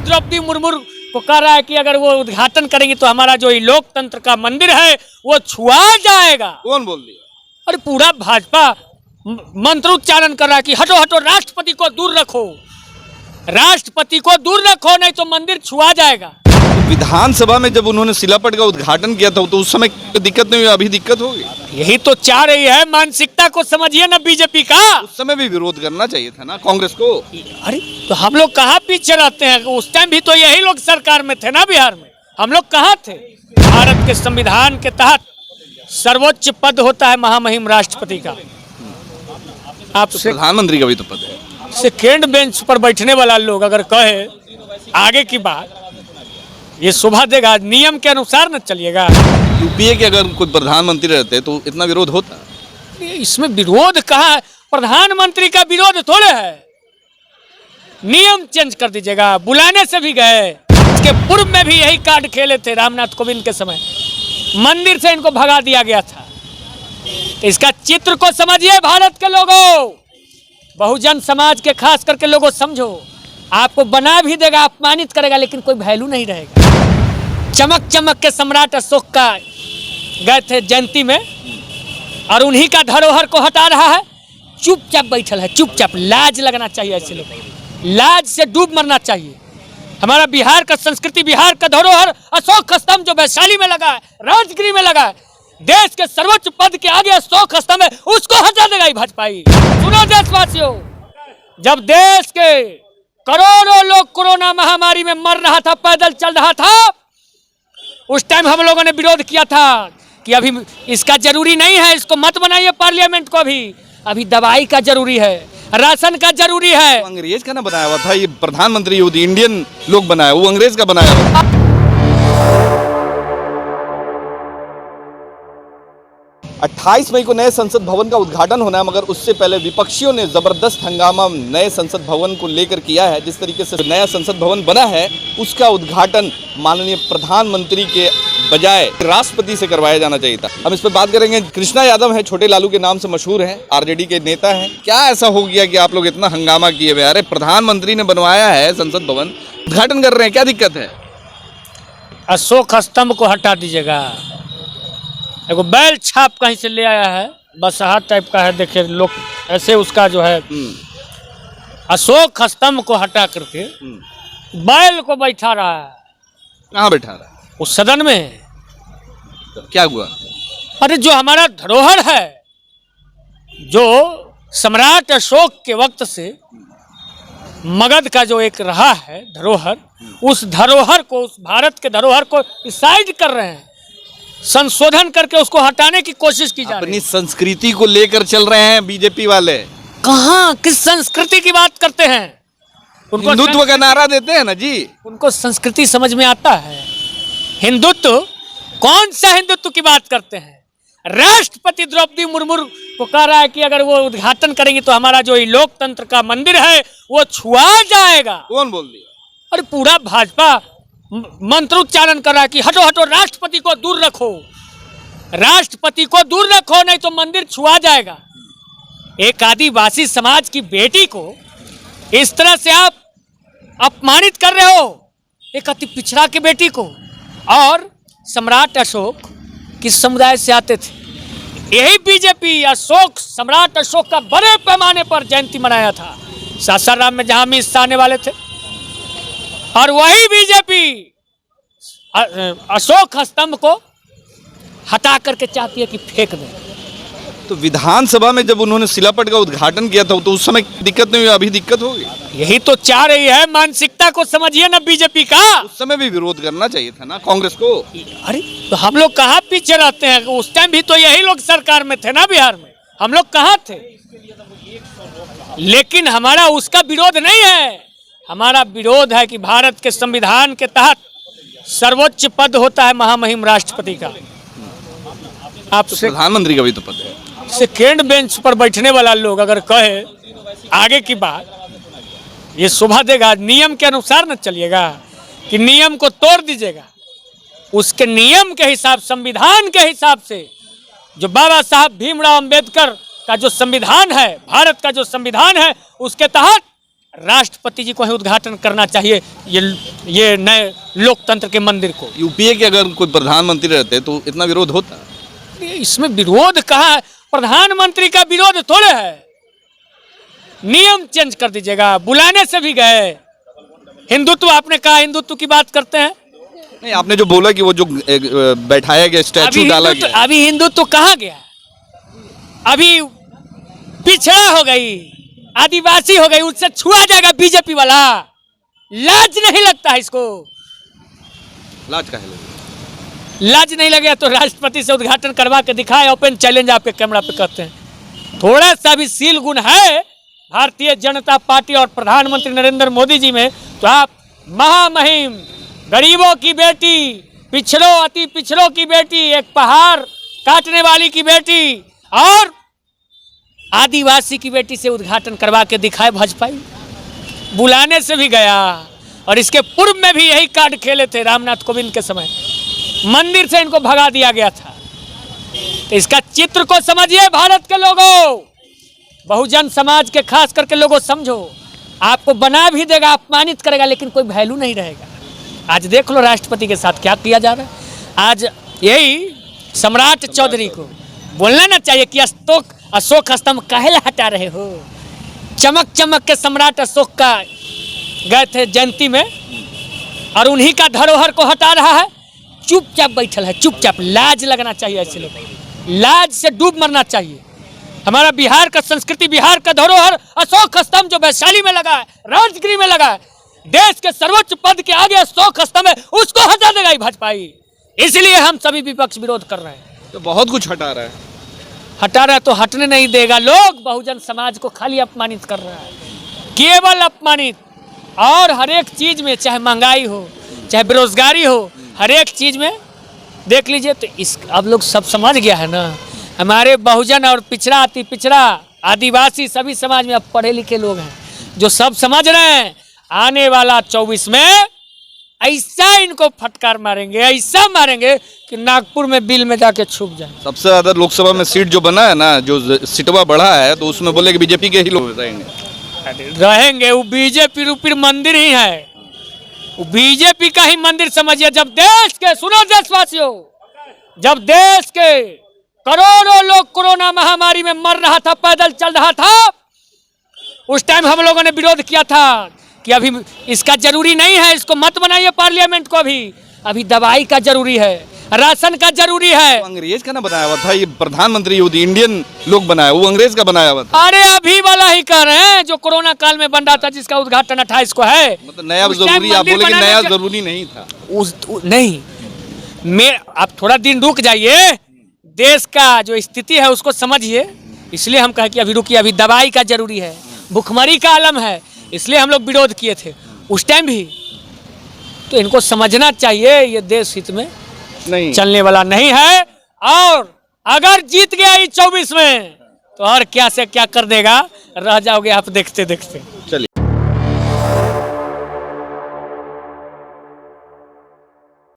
द्रौपदी मुर्मू को कह रहा है कि अगर वो उद्घाटन करेंगे तो हमारा जो लोकतंत्र का मंदिर है वो छुआ जाएगा। कौन बोल दिया? अरे पूरा भाजपा मंत्रोच्चारण कर रहा है कि हटो हटो, राष्ट्रपति को दूर रखो, राष्ट्रपति को दूर रखो, नहीं तो मंदिर छुआ जाएगा। विधानसभा में जब उन्होंने शिलापट का उद्घाटन किया था तो उस समय दिक्कत नहीं हुई, अभी दिक्कत होगी। यही तो चाह रही है, मानसिकता को समझिए ना बीजेपी का। उस समय भी विरोध करना चाहिए था ना कांग्रेस को। अरे तो हम लोग कहाँ पीछे रहते हैं? उस टाइम भी तो यही लोग सरकार में थे ना बिहार में, हम लोग कहाँ थे? भारत के संविधान के तहत सर्वोच्च पद होता है महामहिम राष्ट्रपति का। आपसे प्रधानमंत्री का भी तो पद है। सेकेंड बेंच पर बैठने वाला लोग अगर कहे आगे की बात, ये शोभा देगा? नियम के अनुसार न चलिएगा। यूपीए के अगर कोई प्रधानमंत्री रहते तो इतना विरोध होता? इसमें विरोध कहाँ? प्रधानमंत्री का विरोध थोड़े है, नियम चेंज कर दीजिएगा। बुलाने से भी गए, इसके पूर्व में भी यही कार्ड खेले थे रामनाथ कोविंद के समय, मंदिर से इनको भगा दिया गया था। इसका चित्र को समझिए भारत के लोगों, बहुजन समाज के खास करके लोगों, समझो। आपको बना भी देगा, अपमानित करेगा, लेकिन कोई वैल्यू नहीं रहेगा। चमक चमक के सम्राट अशोक का गए थे जयंती में और उन्हीं का धरोहर को हटा रहा है, चुपचाप बैठल है, चुपचाप। लाज लगना चाहिए ऐसे लोग, लाज से डूब मरना चाहिए। हमारा बिहार का संस्कृति, बिहार का धरोहर अशोक स्तंभ जो वैशाली में लगा है, राजगिरी में लगा है, देश के सर्वोच्च पद के आगे अशोक स्तंभ है, उसको हटा देगा भाजपा। सुनो देशवासियों, जब देश के करोड़ों लोग कोरोना महामारी में मर रहा था, पैदल चल रहा था, उस टाइम हम लोगों ने विरोध किया था कि अभी इसका जरूरी नहीं है, इसको मत बनाइए पार्लियामेंट को, अभी दवाई का जरूरी है, राशन का जरूरी है। तो अंग्रेज का ना बनाया हुआ था ये प्रधानमंत्री, इंडियन लोग बनाया, वो अंग्रेज का बनाया हुआ। 28 मई को नए संसद भवन का उद्घाटन होना है, मगर उससे पहले विपक्षियों ने जबरदस्त हंगामा नए संसद भवन को लेकर किया है। जिस तरीके से नया संसद भवन बना है उसका उद्घाटन माननीय प्रधानमंत्री के बजाय राष्ट्रपति से करवाया जाना चाहिए था। हम इस पर बात करेंगे। कृष्णा यादव है, छोटे लालू के नाम से मशहूर हैं, आरजेडी के नेता हैं। क्या ऐसा हो गया कि आप लोग इतना हंगामा किए हुए? अरे प्रधानमंत्री ने बनवाया है संसद भवन, उद्घाटन कर रहे हैं, क्या दिक्कत है? अशोक स्तंभ को हटा दीजिएगा। एगो बैल छाप कहीं से ले आया है, बसहा टाइप का है, देखिए लोग ऐसे उसका जो है अशोक स्तंभ को हटा करके बैल को बैठा रहा है। कहाँ बैठा रहा है? उस सदन में। क्या हुआ? अरे जो हमारा धरोहर है, जो सम्राट अशोक के वक्त से मगध का जो एक रहा है धरोहर, उस धरोहर को, उस भारत के धरोहर को साइड कर रहे हैं, संशोधन करके उसको हटाने की कोशिश की जा रही है। अपनी संस्कृति को लेकर चल रहे हैं बीजेपी वाले। कहाँ, किस संस्कृति की बात करते हैं? उनको हिंदुत्व का नारा देते हैं ना जी। उनको संस्कृति समझ में आता है? हिंदुत्व, कौन सा हिंदुत्व की बात करते हैं? राष्ट्रपति द्रौपदी मुर्मू को कह रहा है कि अगर वो उद्घाटन करेंगे तो हमारा जो लोकतंत्र का मंदिर है वो छुआ जाएगा। कौन बोल दिया? अरे पूरा भाजपा मंत्रोच्चारण कर रहा है कि हटो हटो, राष्ट्रपति को दूर रखो, राष्ट्रपति को दूर रखो, नहीं तो मंदिर छुआ जाएगा। एक आदिवासी समाज की बेटी को इस तरह से आप अपमानित कर रहे हो, एक अति पिछड़ा की बेटी को। और सम्राट अशोक किस समुदाय से आते थे? यही बीजेपी अशोक, सम्राट अशोक का बड़े पैमाने पर जयंती मनाया था सासाराम में, जहां अमित शाह आने वाले थे। और वही बीजेपी अशोक स्तंभ को हटा करके चाहती है कि फेंक दे। तो विधानसभा में जब उन्होंने शिलापट का उद्घाटन किया था तो उस समय दिक्कत नहीं हुई, अभी दिक्कत होगी। यही तो चाह रही है, मानसिकता को समझिए ना बीजेपी का। उस समय भी विरोध करना चाहिए था ना कांग्रेस को। अरे तो हम लोग कहाँ पीछे रहते हैं? उस टाइम भी तो यही लोग सरकार में थे ना बिहार में, हम लोग कहाँ थे? लेकिन हमारा उसका विरोध नहीं है, हमारा विरोध है कि भारत के संविधान के तहत सर्वोच्च पद होता है महामहिम राष्ट्रपति का। आप तो प्रधानमंत्री का भी तो पद है। सेकेंड बेंच पर बैठने वाला लोग अगर कहे आगे की बात, ये शोभा देगा? नियम के अनुसार न चलिएगा कि नियम को तोड़ दीजिएगा। उसके नियम के हिसाब, संविधान के हिसाब से, जो बाबा साहब भीमराव अंबेडकर का जो संविधान है, भारत का जो संविधान है, उसके तहत राष्ट्रपति जी को ही उद्घाटन करना चाहिए ये नए लोकतंत्र के मंदिर को। यूपीए के अगर कोई प्रधानमंत्री रहते तो इतना विरोध होता? इसमें विरोध कहाँ है? प्रधानमंत्री का विरोध थोड़े है। नियम चेंज कर दीजिएगा, बुलाने से भी गए। हिंदुत्व, आपने कहा हिंदुत्व की बात करते हैं। नहीं, आपने जो बोला कि वो जो बैठाया गया स्टैचू डाला गया, अभी हिंदुत्व कहाँ गया? अभी पिछड़ा हो गई, आदिवासी हो गई, उससे छुआ जाएगा बीजेपी वाला। लाज नहीं लगता है इसको? लाज का है? लाज नहीं लगे तो राष्ट्रपति से उद्घाटन करवा के दिखाए। ओपन चैलेंज आपके कैमरा पे करते हैं। थोड़ा सा भी सील गुण है भारतीय जनता पार्टी और प्रधानमंत्री नरेंद्र मोदी जी में, तो आप महामहिम, गरीबों की बेटी, पिछड़ों, अति पिछड़ों की बेटी, एक पहाड़ काटने वाली की बेटी और आदिवासी की बेटी से उद्घाटन करवा के दिखाए भाजपाई। बुलाने से भी गया। और इसके पूर्व में भी यही कार्ड खेले थे रामनाथ कोविंद के समय। मंदिर से इनको भगा दिया गया था। तो इसका चित्र को समझिए भारत के लोगों, बहुजन समाज के खास करके लोगों, समझो। आपको बना भी देगा, अपमानित करेगा, लेकिन कोई वैल्यू नहीं रहेगा। आज देख लो राष्ट्रपति के साथ क्या किया जा रहा है। आज यही सम्राट चौधरी को बोलना ना चाहिए कि अशोक स्तंभ काहे हटा रहे हो। चमक चमक के सम्राट अशोक का गए थे जयंती में और उन्हीं का धरोहर को हटा रहा है। चुपचाप बैठल है, चुपचाप। लाज लगना चाहिए ऐसे लोग, लाज से डूब मरना चाहिए। हमारा बिहार का संस्कृति, बिहार का धरोहर अशोक स्तंभ जो वैशाली में लगा है, राजगिरी में लगा है, देश के सर्वोच्च पद के आगे अशोक स्तंभ है, उसको हटा देगा ये भाजपाई। इसलिए हम सभी विपक्ष विरोध कर रहे हैं। तो बहुत कुछ हटा रहा है। हटा रहा है तो हटने नहीं देगा। लोग बहुजन समाज को खाली अपमानित कर रहा है, केवल अपमानित। और हर एक चीज में, चाहे महंगाई हो, चाहे बेरोजगारी हो, हर एक चीज में देख लीजिए। तो इस अब लोग सब समझ गया है ना। हमारे बहुजन और पिछड़ा, अति पिछड़ा, आदिवासी सभी समाज में अब पढ़े लिखे लोग हैं जो सब समझ रहे हैं। आने वाला 24 में ऐसा इनको फटकार मारेंगे, ऐसा मारेंगे कि नागपुर में बिल में जाके छुप जाए। सबसे ज्यादा लोकसभा में सीट जो बना है ना, जो सीटवा बढ़ा है, तो उसमें बोले कि बीजेपी के ही लोग रहेंगे। वो बीजेपी रूपी मंदिर ही है, वो बीजेपी का ही मंदिर समझिए। जब देश के, सुनो देशवासियों, जब देश के करोड़ों लोग कोरोना महामारी में मर रहा था, पैदल चल रहा था, उस टाइम हम लोगों ने विरोध किया था कि अभी इसका जरूरी नहीं है, इसको मत बनाइए पार्लियामेंट को। अभी दवाई का जरूरी है, राशन का जरूरी है। तो अंग्रेज का ना बनाया हुआ था ये प्रधानमंत्री, इंडियन लोग बनाया, वो अंग्रेज का बनाया हुआ था। अरे अभी वाला ही कह रहे हैं जो कोरोना काल में बन रहा था, जिसका उद्घाटन 28 को है। मतलब नया जरूरी, आप बोले कि नया जरूरी नहीं था। नहीं, आप थोड़ा दिन रुक जाइए, देश का जो स्थिति है उसको समझिए। इसलिए हम कहे कि अभी रुकिए, अभी दवाई का जरूरी है, भुखमरी का आलम है, इसलिए हम लोग विरोध किए थे उस टाइम भी। तो इनको समझना चाहिए ये देश हित में नहीं चलने वाला नहीं है। और अगर जीत गया इस 24 में तो और क्या से क्या कर देगा, रह जाओगे आप देखते देखते।